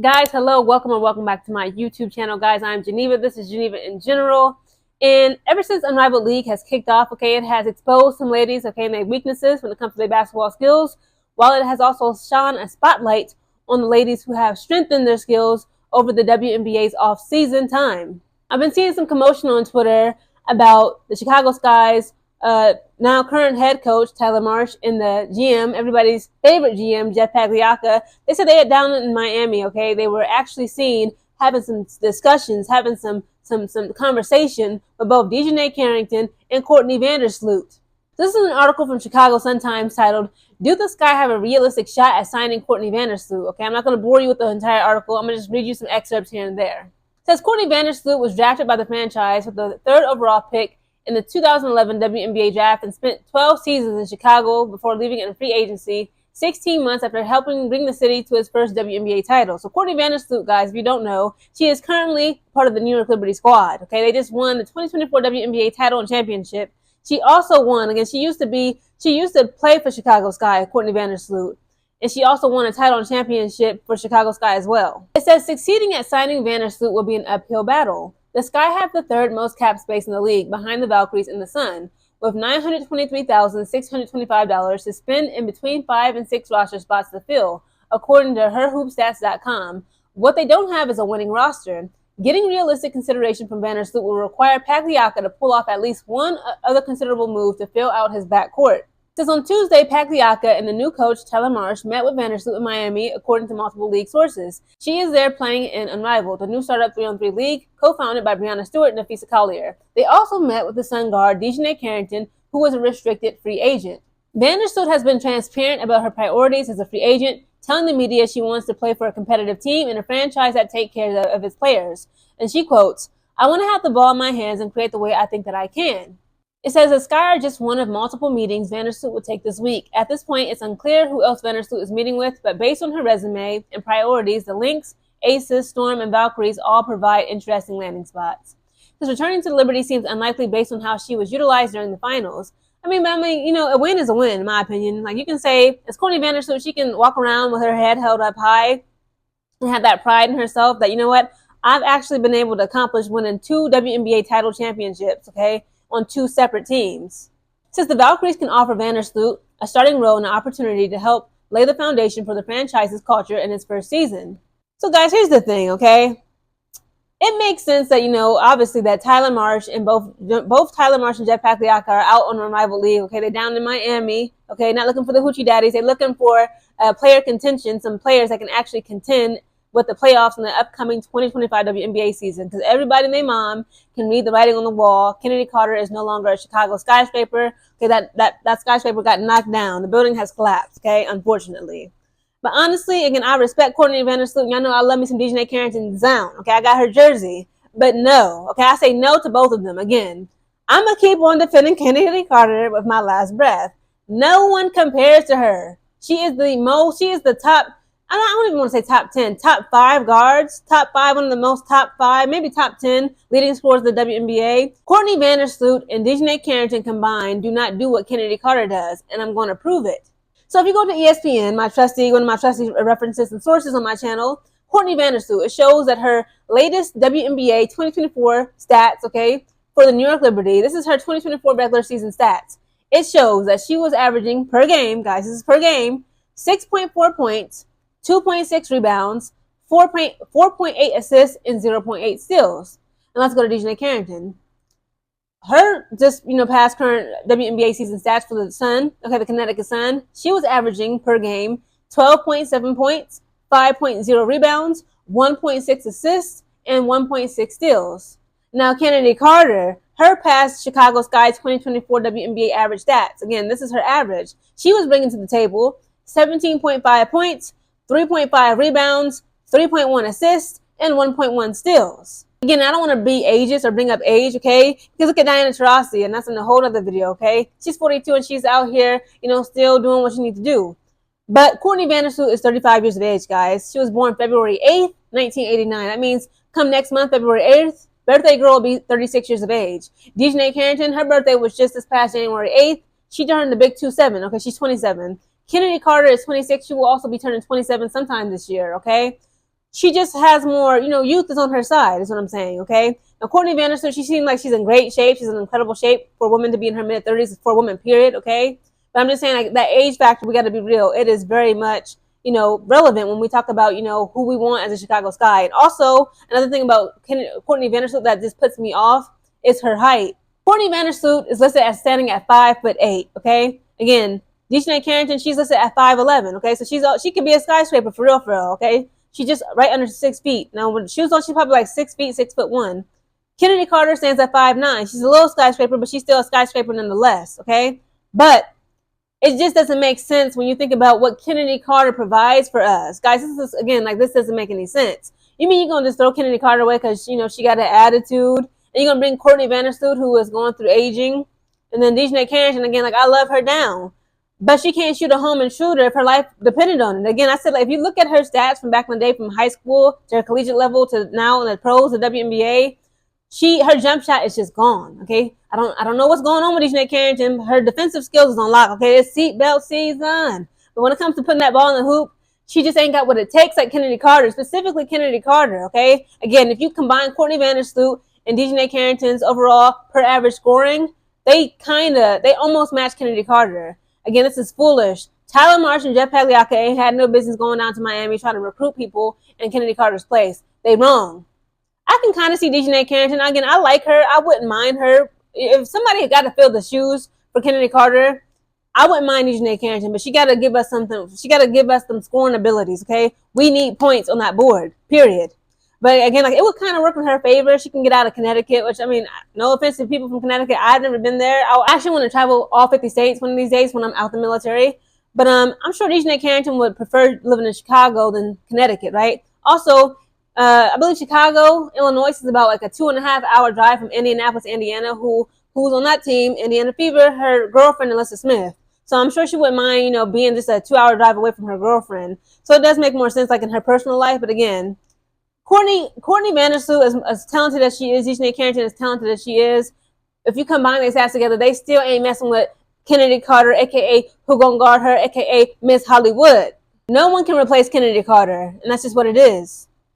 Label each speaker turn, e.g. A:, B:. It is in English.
A: Guys, hello, welcome and welcome back to my YouTube channel. Guys, I'm Geneva. This is Geneva in general. And ever since Unrivaled League has kicked off, okay, it has exposed some ladies, okay, and their weaknesses when it comes to their basketball skills, while it has also shone a spotlight on the ladies who have strengthened their skills over the WNBA's off-season time. I've been seeing some commotion on Twitter about the Chicago Sky's now current head coach Tyler Marsh and the GM, everybody's favorite GM, Jeff Pagliacca. They said they had down in Miami, okay? They were actually seen having some discussions, having some conversation with both Dijonai Carrington and Courtney Vandersloot. This is an article from Chicago Sun-Times titled, "Do the Sky have a realistic shot at signing Courtney Vandersloot?" Okay, I'm not going to bore you with the entire article. I'm going to just read you some excerpts here and there. It says Courtney Vandersloot was drafted by the franchise with the 3rd overall pick in the 2011 WNBA draft and spent 12 seasons in Chicago before leaving in free agency 16 months after helping bring the city to its first WNBA title. So Courtney Vandersloot, guys, if you don't know, she is currently part of the New York Liberty squad. Okay, they just won the 2024 WNBA title and championship. She also won, again, she used to play for Chicago Sky, Courtney Vandersloot. And she also won a title and championship for Chicago Sky as well. It says succeeding at signing Vandersloot will be an uphill battle. The Sky have the 3rd most cap space in the league, behind the Valkyries and the Sun, with $923,625 to spend in between 5 and 6 roster spots to fill, according to herhoopstats.com. What they don't have is a winning roster. Getting realistic consideration from Vandersloot will require Pagliacca to pull off at least one other considerable move to fill out his backcourt. Since on Tuesday, Pagliacca and the new coach, Tyler Marsh, met with Vandersloot in Miami, according to multiple league sources. She is there playing in Unrivaled, the new startup 3-on-3 league, co-founded by Breanna Stewart and Nafisa Collier. They also met with the Sun guard, Dijonai Carrington, who was a restricted free agent. Vandersloot has been transparent about her priorities as a free agent, telling the media she wants to play for a competitive team and a franchise that takes care of its players. And she quotes, "I want to have the ball in my hands and create the way I think that I can." It says the Sky are just one of multiple meetings Vandersloot will take this week. At this point, it's unclear who else Vandersloot is meeting with, but based on her resume and priorities, the Lynx, Aces, Storm, and Valkyries all provide interesting landing spots. Because returning to the Liberty seems unlikely based on how she was utilized during the finals. I mean, a win is a win, in my opinion. Like, you can say, as Courtney Vandersloot, she can walk around with her head held up high and have that pride in herself that, you know what, I've actually been able to accomplish winning 2 WNBA title championships, okay, on 2 separate teams. Since the Valkyries can offer Vandersloot a starting role and an opportunity to help lay the foundation for the franchise's culture in its first season. So guys, here's the thing, okay? It makes sense that, obviously that Tyler Marsh and both Tyler Marsh and Jeff Pagliacca are out on Unrivaled League, okay? They're down in Miami, okay? Not looking for the hoochie daddies. They're looking for player contention, some players that can actually contend with the playoffs in the upcoming 2025 WNBA season, because everybody and their mom can read the writing on the wall. Kennedy Carter is no longer a Chicago skyscraper. Okay, that skyscraper got knocked down. The building has collapsed, okay, unfortunately. But honestly, again, I respect Courtney Vandersloot. Y'all know I love me some Dijonai Carrington zone. Okay, I got her jersey. But no, okay, I say no to both of them. Again, I'm going to keep on defending Kennedy Carter with my last breath. No one compares to her. She is the top, I don't even want to say top 10, top 5 guards, top 5, one of the most top 5, maybe top 10 leading scorers of the WNBA. Courtney Vandersloot and Dijonai Carrington combined do not do what Kennedy Carter does, and I'm going to prove it. So if you go to ESPN, one of my trusty references and sources on my channel, Courtney Vandersloot, it shows that her latest WNBA 2024 stats, okay, for the New York Liberty, this is her 2024 regular season stats. It shows that she was averaging per game, guys, this is per game, 6.4 points, 2.6 rebounds, 4.8 assists, and 0.8 steals. And let's go to Dijonai Carrington. Her past current WNBA season stats for the Sun, okay, the Connecticut Sun, she was averaging per game 12.7 points, 5.0 rebounds, 1.6 assists, and 1.6 steals. Now, Kennedy Carter, her past Chicago Sky 2024 WNBA average stats, again, this is her average. She was bringing to the table 17.5 points, 3.5 rebounds, 3.1 assists, and 1.1 steals. Again, I don't want to be ageist or bring up age, okay? Because look at Diana Taurasi, and that's in a whole other video, okay? She's 42 and she's out here, still doing what she needs to do. But Courtney Vandersloot is 35 years of age, guys. She was born February 8th, 1989. That means come next month, February 8th, birthday girl will be 36 years of age. Dijonai Carrington, her birthday was just this past January 8th. She turned the big 27, okay? She's 27. Kennedy Carter is 26. She will also be turning 27 sometime this year, okay? she just has more, youth is on her side, is what I'm saying, okay? Now, Courtney Vandersloot, she seems like she's in great shape. She's in incredible shape for a woman to be in her mid-30s, for a woman, period, okay? But I'm just saying, like, that age factor, we got to be real. It is very much, relevant when we talk about, who we want as a Chicago Sky. And also, another thing about Courtney Vandersloot that just puts me off is her height. Courtney Vandersloot is listed as standing at 5'8", okay? Again, Dijonai Carrington, she's listed at 5'11", okay? So she could be a skyscraper for real, okay? She's just right under 6 feet. Now, when she was on, she's probably like 6 feet, 6'1". Kennedy Carter stands at 5'9". She's a little skyscraper, but she's still a skyscraper nonetheless, okay? But it just doesn't make sense when you think about what Kennedy Carter provides for us. Guys, this is, again, like, this doesn't make any sense. You mean you're going to just throw Kennedy Carter away because, she got an attitude? And you're going to bring Courtney Vandersloot, who is going through aging? And then Dijonai Carrington, again, like, I love her down. But she can't shoot a home intruder if her life depended on it. Again, I said, like, if you look at her stats from back in the day, from high school to her collegiate level to now in the pros, the WNBA, her jump shot is just gone. Okay, I don't know what's going on with Dijonai Carrington. Her defensive skills is on lock. Okay, it's seatbelt season. But when it comes to putting that ball in the hoop, she just ain't got what it takes, like Kennedy Carter, specifically Kennedy Carter. Okay, again, if you combine Courtney Vandersloot and Dijonai Carrington's overall per average scoring, they almost match Kennedy Carter. Again, this is foolish. Tyler Marsh and Jeff Pagliacca ain't had no business going down to Miami trying to recruit people in Kennedy Carter's place. They wrong. I can kind of see Dijonai Carrington. Again, I like her. I wouldn't mind her. If somebody got to fill the shoes for Kennedy Carter, I wouldn't mind Dijonai Carrington, but she got to give us something. She got to give us some scoring abilities, okay? We need points on that board, period. But again, like, it would kind of work in her favor. She can get out of Connecticut, which, I mean, no offense to people from Connecticut. I've never been there. I actually want to travel all 50 states one of these days when I'm out the military. But I'm sure Dijonai Carrington would prefer living in Chicago than Connecticut, right? Also, I believe Chicago, Illinois is about like a 2.5 hour drive from Indianapolis, Indiana. Who's on that team, Indiana Fever, her girlfriend, Alyssa Smith. So I'm sure she wouldn't mind, being just a 2-hour drive away from her girlfriend. So it does make more sense, like, in her personal life. But again, Courtney Vandersloot, as talented as she is, Dijonai Carrington, as talented as she is, if you combine these stats together, they still ain't messing with Kennedy Carter, a.k.a. who gonna guard her, a.k.a. Miss Hollywood. No one can replace Kennedy Carter, and that's just what it is.